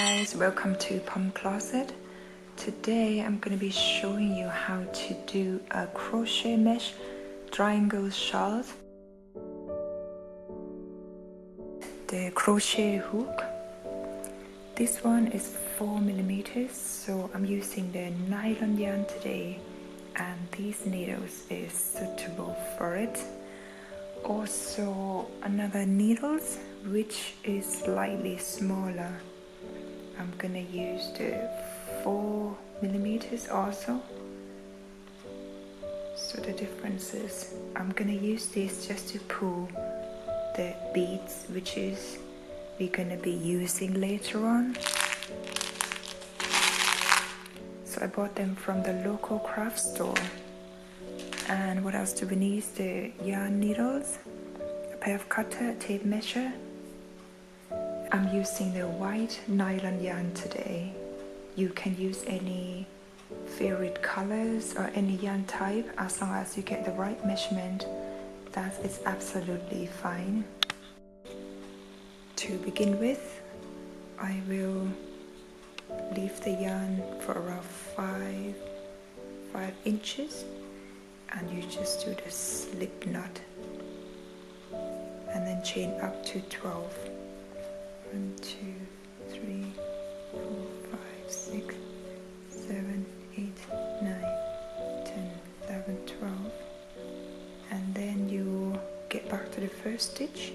guys, welcome to Pom Closet. Today I'm going to be showing you how to do a crochet mesh triangle shawl. The crochet hook. This one is 4mm, so I'm using the nylon yarn today, and these needles is suitable for it. Also another needles which is slightly smaller. I'm gonna use the 4mm also. So the difference is I'm gonna use this just to pull the beads, which is we're gonna be using later on. So I bought them from the local craft store. And what else do we need? The yarn needles, a pair of cutter, a tape measure. I'm using the white nylon yarn today. You can use any favorite colors or any yarn type as long as you get the right measurement. That is absolutely fine. To begin with, I will leave the yarn for around 5 inches, and you just do the slip knot and then chain up to 12. 1, 2, 3, 4, 5, 6, 7, 8, 9, 10, 11, 12, and then you get back to the first stitch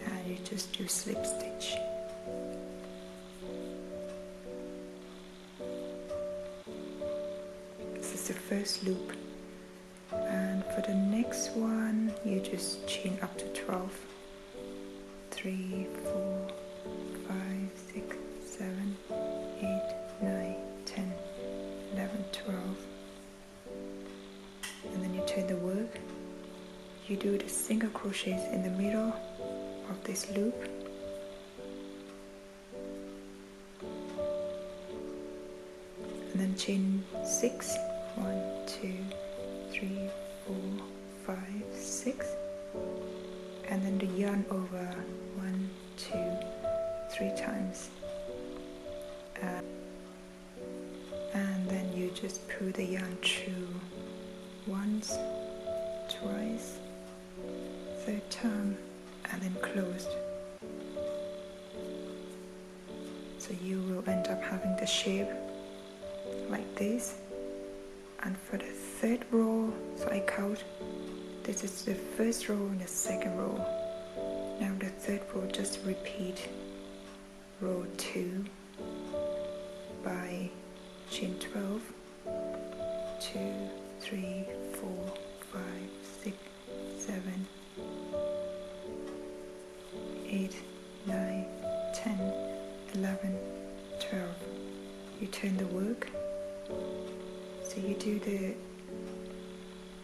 and you just do slip stitch. This is the first loop, and for the next one you just chain up to 12. 3, 4, 5, 6, 7, 8, 9, 10, 11, 12, and then you turn the work. You do the single crochets in the middle of this loop, and then chain 6. 1, 2, 3, 4, 5, 6, and then the yarn over 1, 2, 3 times, and then you just pull the yarn through once, twice, third time, and then closed. So you will end up having the shape like this. And for the third row, so I count, this is the first row and the second row. Now the third row, just repeat row 2 by chain 12, 2, 3, 4, 5, 6, 7, 8, 9, 10, 11, 12. You turn the work. So you do the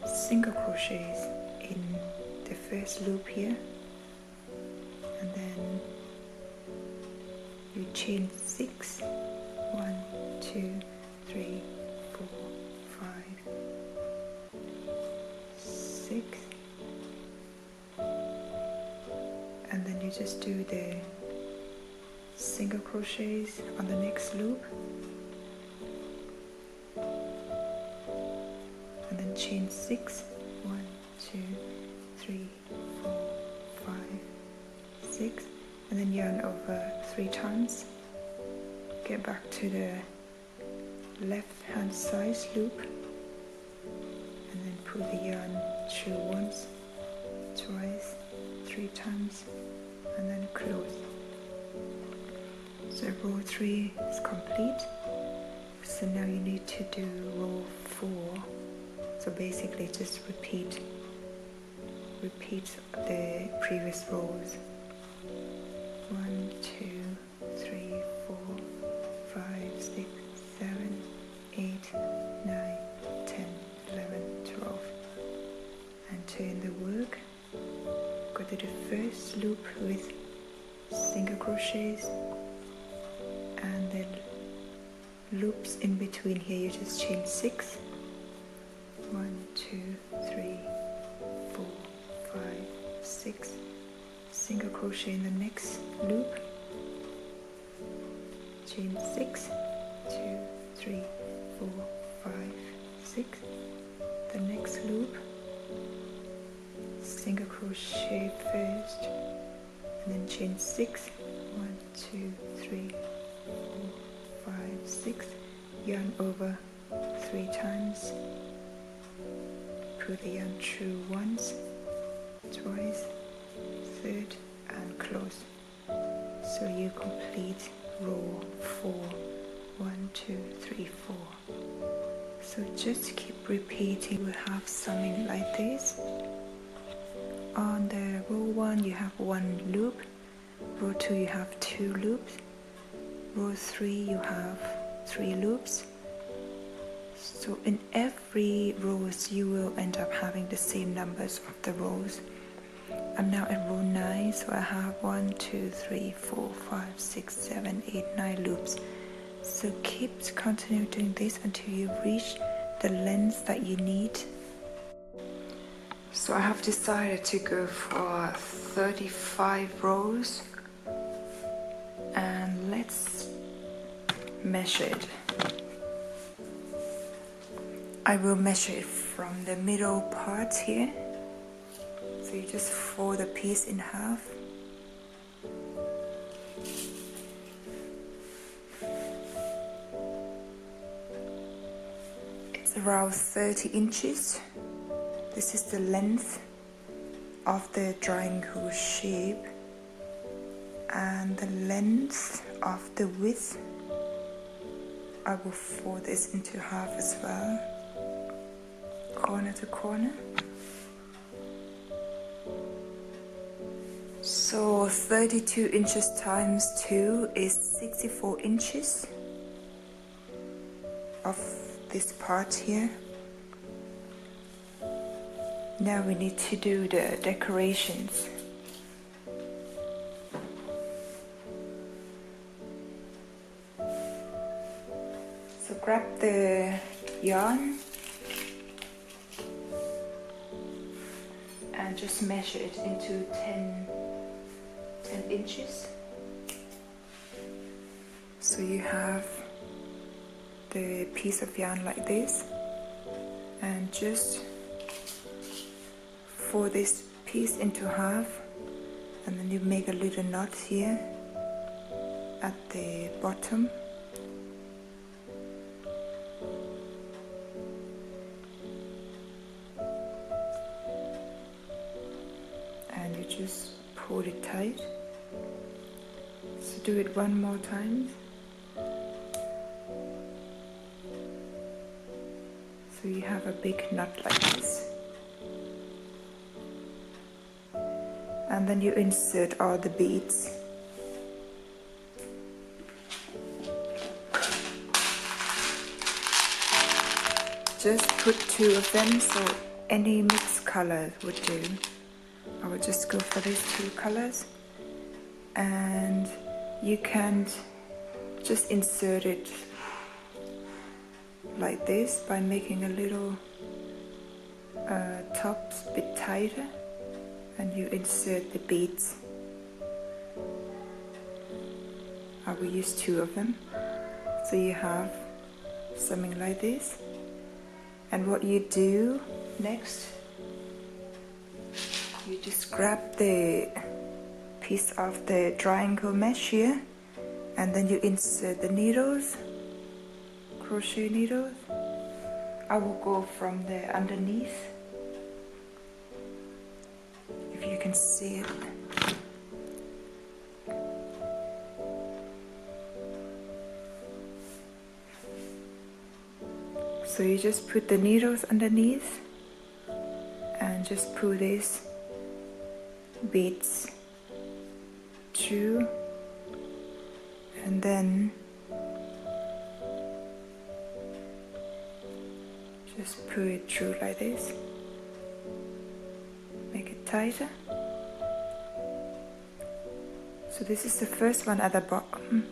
single crochets in the first loop here, and then you chain 6. 1, 2, 3, 4, 5, 6, and then you just do the single crochets on the next loop, and then chain 6. 1, 2, 3, 4, 5, 6, and then yarn over 3 times. Get back to the left hand side loop, and then pull the yarn through once, twice, 3 times, and then close. So row 3 is complete. So now you need to do row 4. So basically just repeat the previous rows. 1, 2, 3, 4, 5, 6, 7, 8, 9, 10, 11, 12, and turn the work. Go to the first loop with single crochets, and then loops in between here you just chain 6. 1, 2, 3, 4, 5, 6, single crochet in the next loop, chain 6, 2, 3, 4, 5, 6. The next loop, single crochet first, and then chain 6, 1, 2, 3, 4, 5, 6. Yarn over 3 times. Put the yarn through once, twice, third, and close. So you complete row 4. 1, 2, 3, 4. So just keep repeating. We have something like this. On the row 1 you have 1 loop, row 2 you have 2 loops, row 3 you have 3 loops. So in every rows you will end up having the same numbers of the rows. I'm now at row 9, so I have 1, 2, 3, 4, 5, 6, 7, 8, 9 loops. So keep continuing doing this until you reach the length that you need. So I have decided to go for 35 rows, and let's measure it. I will measure it from the middle part here. So you just fold the piece in half. It's around 30 inches. This is the length of the triangle shape, and the length of the width, I will fold this into half as well, corner to corner. So 32 inches times 2 is 64 inches of this part here. Now we need to do the decorations. So grab the yarn and just measure it into 10 inches. So you have the piece of yarn like this, and just fold this piece into half, and then you make a little knot here at the bottom. And you just pull it tight. So do it one more time. So you have a big knot like this. And then you insert all the beads. Just put 2 of them, so any mixed color would do. I would just go for these 2 colors, and you can just insert it like this by making a little top a bit tighter, and you insert the beads. I will use 2 of them, so you have something like this. And what you do next, you just grab the piece of the triangle mesh here, and then you insert the needles, crochet needles. I will go from the underneath, if you can see it. So you just put the needles underneath and just pull these beads through, and then just pull it through like this. Make it tighter. So this is the first one at the bottom.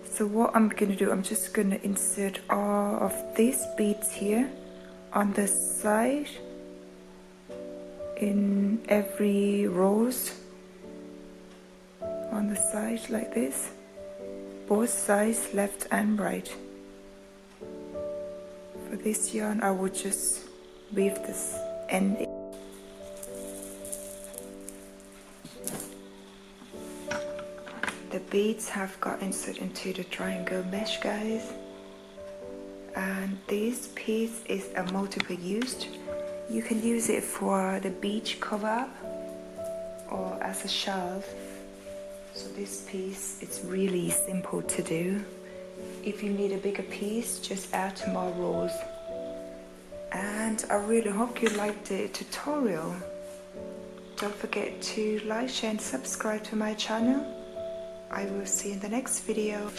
So what I'm gonna do, I'm just gonna insert all of these beads here on the side in every rows on the side like this, both sides, left and right. For this yarn I would just weave this end in. The beads have got inserted into the triangle mesh, guys, and this piece is a multiple used. You can use it for the beach cover up or as a shawl. So this piece, it's really simple to do. If you need a bigger piece, just add more rows. And I really hope you liked the tutorial. Don't forget to like, share and subscribe to my channel. I will see you in the next video.